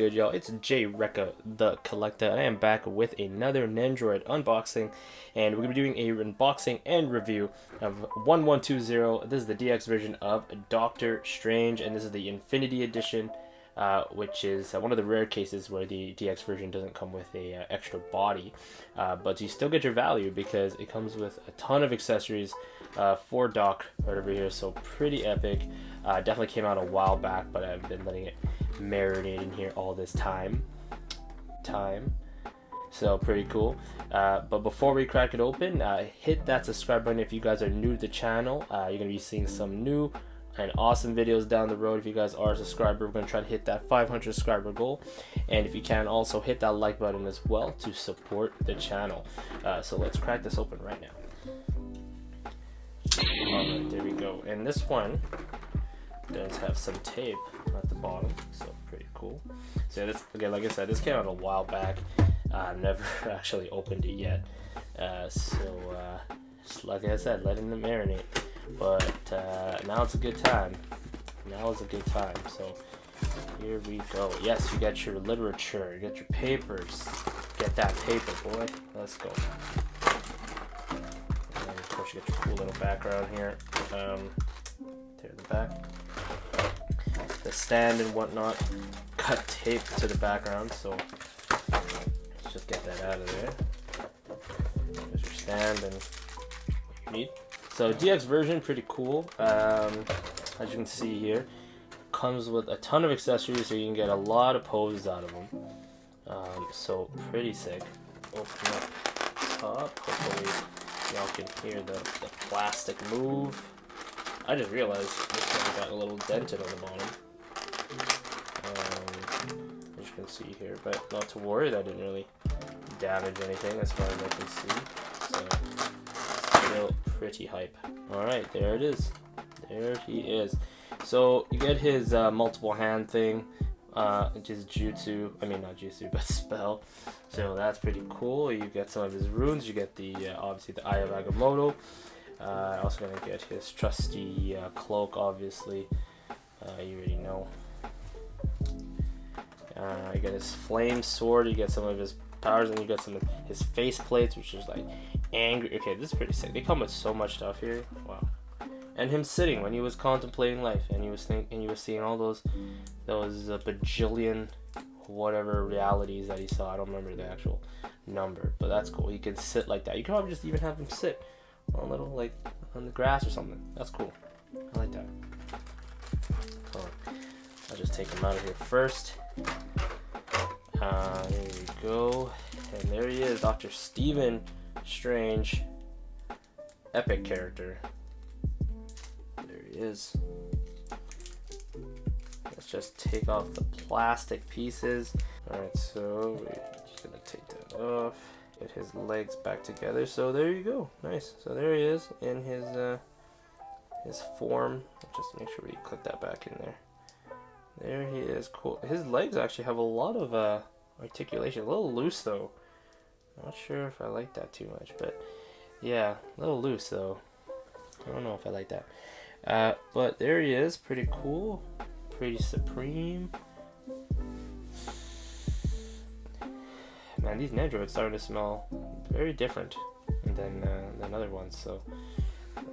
good, y'all? It's Jay Rekka, the Collector. I am back with another Nendroid unboxing, and we're going to be doing a unboxing and review of 1120. This is the DX version of Doctor Strange, and this is the Infinity Edition, which is one of the rare cases where the DX version doesn't come with a extra body, but you still get your value because it comes with a ton of accessories for Doc right over here, so pretty epic. Definitely came out a while back, but I've been letting it marinate in here all this time. So pretty cool. But before we crack it open, hit that subscribe button if you guys are new to the channel. You're going to be seeing some new and awesome videos down the road. If you guys are a subscriber, we're going to try to hit that 500 subscriber goal. And if you can, also hit that like button as well to support the channel. So let's crack this open right now. Alright, there we go. And this one does have some tape at the bottom, so pretty cool. So this, again, like I said, this came out a while back. I've never actually opened it yet. Just like I said, letting it marinate. But now it's a good time. So here we go. Yes, you got your literature, you got your papers. Get that paper, boy. Let's go. And of course, you got your cool little background here. There in the back. The stand and whatnot. Cut tape to the background, so let's just get that out of there. There's your stand and what you need. So DX version, pretty cool. As you can see here, comes with a ton of accessories, so you can get a lot of poses out of them. So pretty sick. Open up top. Hopefully y'all can hear the plastic move. I just realized this one got a little dented on the bottom. As you can see here, but not to worry, that didn't really damage anything as far as I can see. So still pretty hype. Alright, there it is. There he is. So you get his multiple hand thing, which is jutsu. I mean, not jutsu, but spell. So that's pretty cool. You get some of his runes. You get the obviously the Eye of Agamotto. Also gonna get his trusty cloak, obviously. You already know. You get his flame sword. You get some of his powers, and you get some of his face plates, which is like angry. Okay, this is pretty sick. They come with so much stuff here. Wow. And him sitting when he was contemplating life, and he was seeing all those bajillion whatever realities that he saw. I don't remember the actual number, but that's cool. He can sit like that. You can probably just even have him sit on a little, like, on the grass or something. That's cool. I like that. I'll just take him out of here first. There we go. And there he is, Dr. Stephen Strange. Epic character. There he is. Let's just take off the plastic pieces. Alright, so we're just gonna take that off. Get his legs back together. So there you go. Nice. So there he is in his form. Just make sure we click that back in there. There he is. Cool. His legs actually have a lot of articulation. A little loose though. Not sure if I like that too much, but yeah, a little loose though. I don't know if I like that. But there he is. Pretty cool. Pretty supreme. Man, these Nendroids starting to smell very different than other ones, so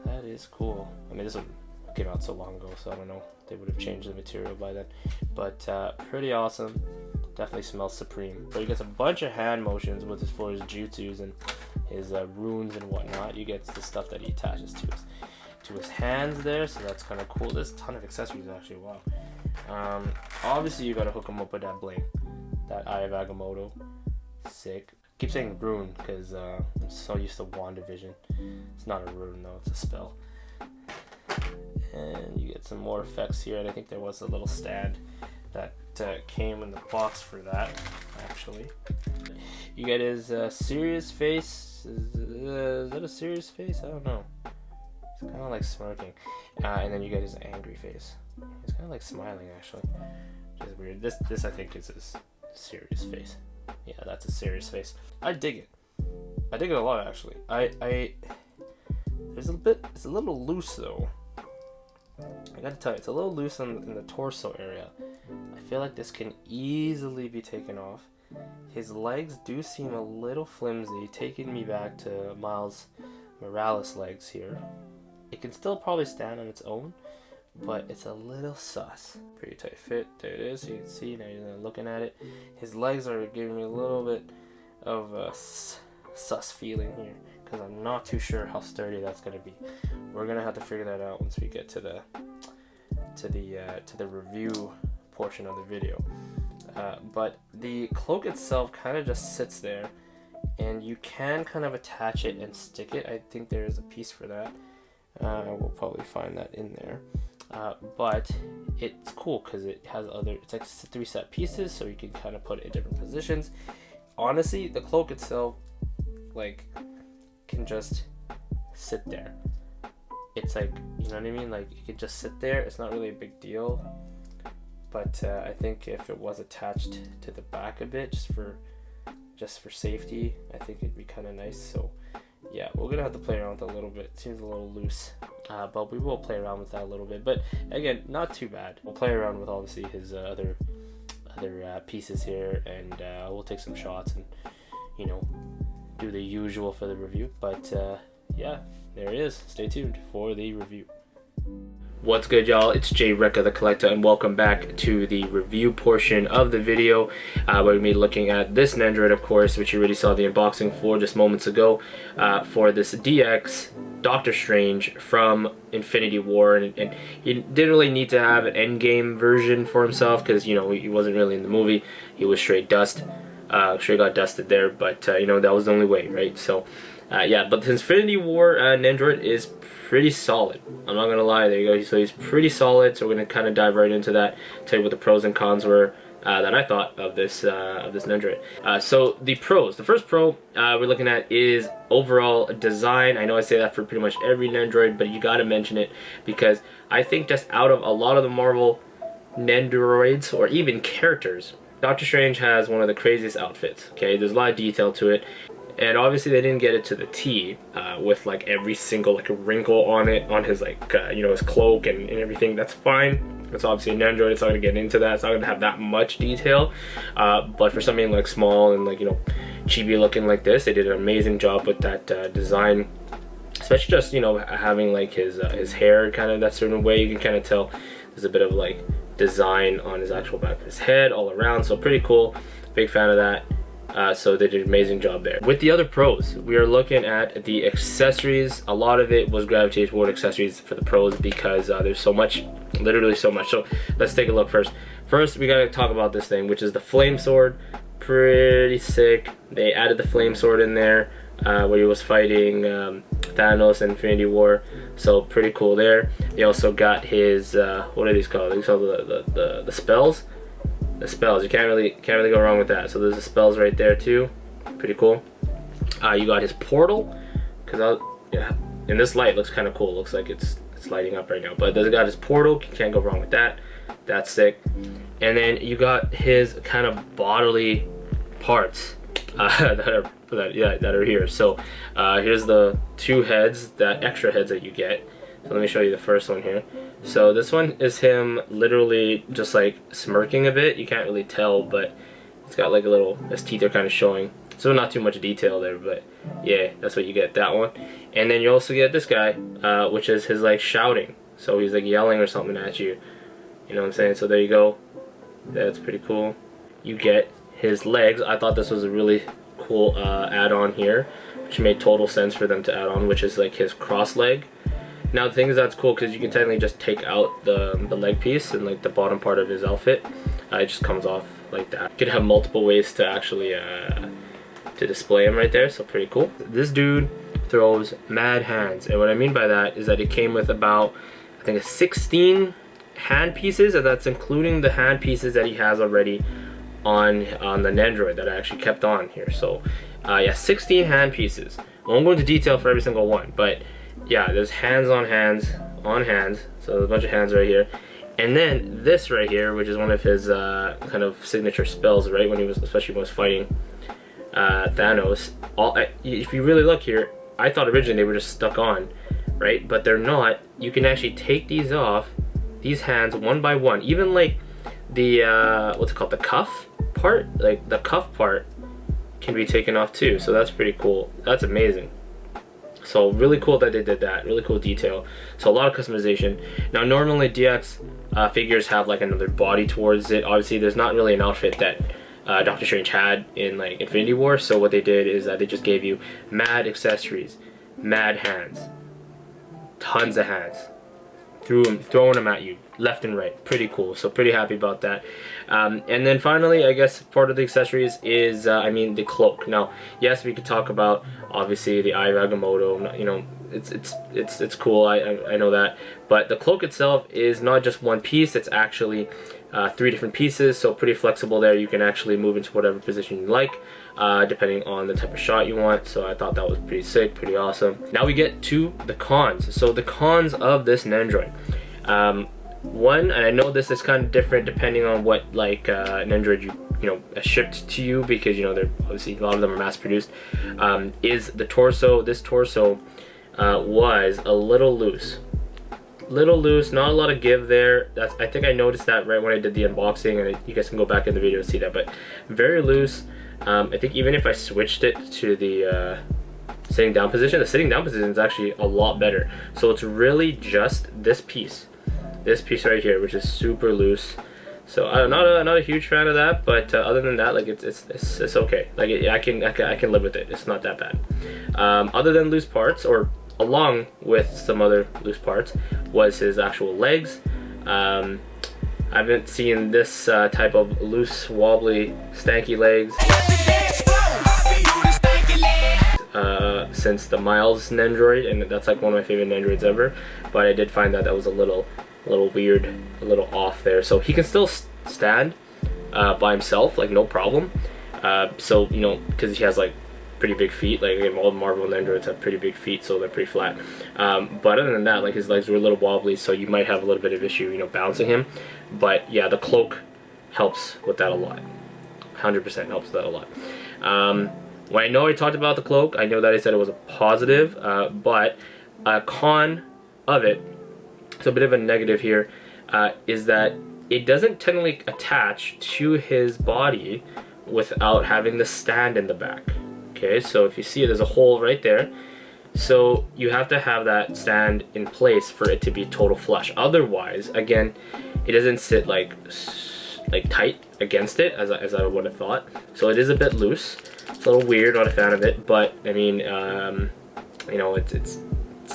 that is cool. I mean, this one came out so long ago, so I don't know if they would have changed the material by then, but pretty awesome. Definitely smells supreme. But he gets a bunch of hand motions with for his jutsus and his runes and whatnot. You get the stuff that he attaches to his hands there, so that's kind of cool. There's a ton of accessories actually. Wow. Obviously you gotta hook him up with that bling, that Eye of Agamotto. Sick. Keep saying rune because I'm so used to WandaVision. It's not a rune though, it's a spell. And you get some more effects here, and I think there was a little stand that came in the box for that, actually. You get his serious face. Is that a serious face? I don't know. It's kind of like smirking. And then you get his angry face. He's kind of like smiling, actually. Which is weird. This I think is his serious face. Yeah, that's a serious face. I dig it. I dig it a lot, actually. It's a little loose though. I gotta tell you, it's a little loose in the torso area. I feel like this can easily be taken off. His legs do seem a little flimsy, taking me back to Miles Morales' legs here. It can still probably stand on its own, but it's a little sus. Pretty tight fit. There it is. You can see now you're looking at it. His legs are giving me a little bit of a sus feeling here, because I'm not too sure how sturdy that's gonna be. We're gonna have to figure that out once we get to the review portion of the video. But the cloak itself kind of just sits there, and you can kind of attach it and stick it. I think there is a piece for that. We'll probably find that in there. But it's cool because it has it's like 3 set pieces, so you can kind of put it in different positions. Honestly, the cloak itself, like, can just sit there. It's like, you know what I mean? Like, it can just sit there. It's not really a big deal. But I think if it was attached to the back a bit, just for safety, I think it'd be kind of nice. So yeah, we're gonna have to play around with it a little bit. It seems a little loose, but we will play around with that a little bit. But again, not too bad. We'll play around with obviously his other pieces here, and we'll take some shots and, you know, do the usual for the review. But yeah, there it is. Stay tuned for the review. What's good, y'all? It's Jay Recca the Collector, and welcome back to the review portion of the video. We're going to be looking at this Nendoroid, of course, which you already saw the unboxing for just moments ago, for this DX Doctor Strange from Infinity War. And he didn't really need to have an endgame version for himself, because, you know, he wasn't really in the movie. He was straight dust. Straight got dusted there, but, you know, that was the only way, right? So, yeah, but the Infinity War Nendoroid is pretty solid. I'm not gonna lie, there you go. So he's pretty solid. So we're gonna kind of dive right into that, tell you what the pros and cons were that I thought of this Nendoroid. So the pros, the first pro we're looking at is overall design. I know I say that for pretty much every Nendoroid, but you gotta mention it because I think just out of a lot of the Marvel Nendoroids or even characters, Doctor Strange has one of the craziest outfits. Okay, there's a lot of detail to it. And obviously they didn't get it to the T with like every single like wrinkle on it, on his like you know, his cloak and everything. That's fine. It's obviously an Nendoroid. It's not gonna get into that. It's not gonna have that much detail. But for something like small and like, you know, chibi looking like this, they did an amazing job with that design. Especially just, you know, having like his hair kind of that certain way. You can kind of tell there's a bit of like design on his actual back of his head all around. So pretty cool. Big fan of that. So they did an amazing job there. With the other pros, we are looking at the accessories. A lot of it was gravitated toward accessories for the pros because there's so much, literally so much. So let's take a look first. First, we gotta talk about this thing, which is the flame sword. Pretty sick. They added the flame sword in there where he was fighting Thanos in Infinity War. So pretty cool there. They also got his what are these called? These are the spells. The spells, you can't really go wrong with that. So there's the spells right there too, pretty cool. You got his portal, because yeah, in this light looks kind of cool. Looks like it's lighting up right now, but there's got his portal. You can't go wrong with that. That's sick. And then you got his kind of bodily parts that are here. So here's the 2 heads, that extra heads that you get. So let me show you the first one here. So this one is him literally just like smirking a bit. You can't really tell, but it's got like a little, his teeth are kind of showing. So not too much detail there, but yeah, that's what you get, that one. And then you also get this guy, which is his like shouting. So he's like yelling or something at you. You know what I'm saying? So there you go. That's pretty cool. You get his legs. I thought this was a really cool add-on here, which made total sense for them to add on, which is like his cross leg. Now the thing is, that's cool because you can technically just take out the leg piece and like the bottom part of his outfit. It just comes off like that. You could have multiple ways to actually to display him right there, so pretty cool. This dude throws mad hands, and what I mean by that is that it came with about, I think, 16 hand pieces, and that's including the hand pieces that he has already on the Nendoroid that I actually kept on here. So yeah, 16 hand pieces. I won't go into detail for every single one, but yeah, there's hands on hands on hands, so there's a bunch of hands right here. And then this right here, which is one of his kind of signature spells, right, when he was, especially when he was fighting Thanos. If you really look here, I thought originally they were just stuck on, right, but they're not. You can actually take these off, these hands, one by one. Even like the what's it called, the cuff part, like the cuff part can be taken off too, so that's pretty cool. That's amazing. So really cool that they did that. Really cool detail. So a lot of customization. Now normally DX figures have like another body towards it. Obviously there's not really an outfit that Doctor Strange had in like Infinity War, so what they did is that they just gave you mad accessories, mad hands, tons of hands, throwing them at you left and right. Pretty cool. So pretty happy about that. And then finally, I guess part of the accessories is I mean the cloak. Now yes, we could talk about obviously the Eye of Agamotto. You know, it's cool. I know that, but the cloak itself is not just one piece. It's actually 3 different pieces, so pretty flexible there. You can actually move into whatever position you like, depending on the type of shot you want. So I thought that was pretty sick, pretty awesome. Now we get to the cons. So the cons of this Nendroid. One, and I know this is kind of different depending on what like Nendroid you know shipped to you, because you know they're obviously a lot of them are mass produced, is the torso. This torso was a little loose, not a lot of give there. I think I noticed that right when I did the unboxing, and you guys can go back in the video to see that, but very loose. I think even if I switched it to the sitting down position, the sitting down position is actually a lot better. So it's really just this piece right here, which is super loose. So I'm not a huge fan of that, but other than that, like it's okay. Like I can live with it. It's not that bad. Other than loose parts, or along with some other loose parts, was his actual legs. I haven't seen this type of loose, wobbly, stanky legs since the Miles Nendroid, and that's like one of my favorite Nendroids ever. But I did find that was a little weird, a little off there. So he can still stand by himself, like no problem. So you know, because he has like pretty big feet. Like again, all Marvel Nendroids have pretty big feet, so they're pretty flat. But other than that, like his legs were a little wobbly, so you might have a little bit of issue, you know, bouncing him. But yeah, the cloak helps with that a lot. 100% helps with that a lot. When I know I talked about the cloak, I know that I said it was a positive, but a con of it, so a bit of a negative here, is that it doesn't technically attach to his body without having the stand in the back. Okay, so if you see, there's a hole right there, so you have to have that stand in place for it to be total flush. Otherwise, again, it doesn't sit like tight against it as I would have thought. So it is a bit loose. It's a little weird, not a fan of it, but I mean, you know, it's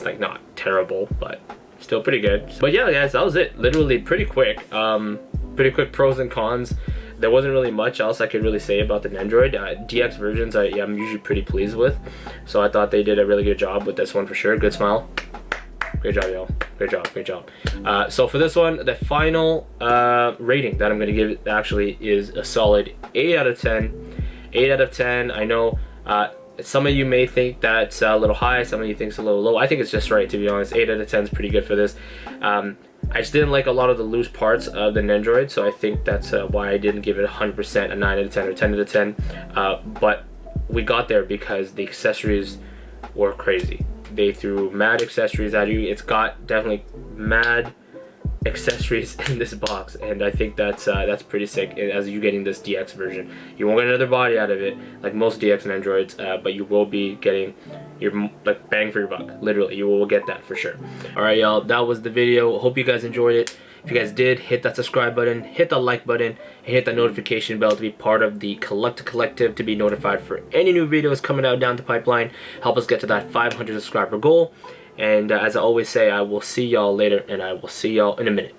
like not terrible, but still pretty good. But yeah, guys, that was it. Literally pretty quick. Pretty quick pros and cons. There wasn't really much else I could really say about the Nendroid. DX versions, I'm usually pretty pleased with. So I thought they did a really good job with this one for sure. Good smile. Great job, y'all. Great job, great job. So for this one, the final rating that I'm going to give it actually is a solid 8 out of 10. 8 out of 10. I know some of you may think that's a little high, some of you think it's a little low. I think it's just right, to be honest. 8 out of 10 is pretty good for this. I just didn't like a lot of the loose parts of the Nendroid, so I think that's why I didn't give it 100%, a 9 out of 10 or 10 out of 10. But we got there because the accessories were crazy. They threw mad accessories at you. It's got definitely mad accessories in this box, and I think that's pretty sick. As you getting this DX version, you won't get another body out of it like most DX Nendroids, but you will be getting your like bang for your buck. Literally, you will get that for sure. All right, y'all, that was the video. Hope you guys enjoyed it. If you guys did, hit that subscribe button, hit the like button, and hit that notification bell to be part of the Collective to be notified for any new videos coming out down the pipeline. Help us get to that 500 subscriber goal. And as I always say, I will see y'all later, and I will see y'all in a minute.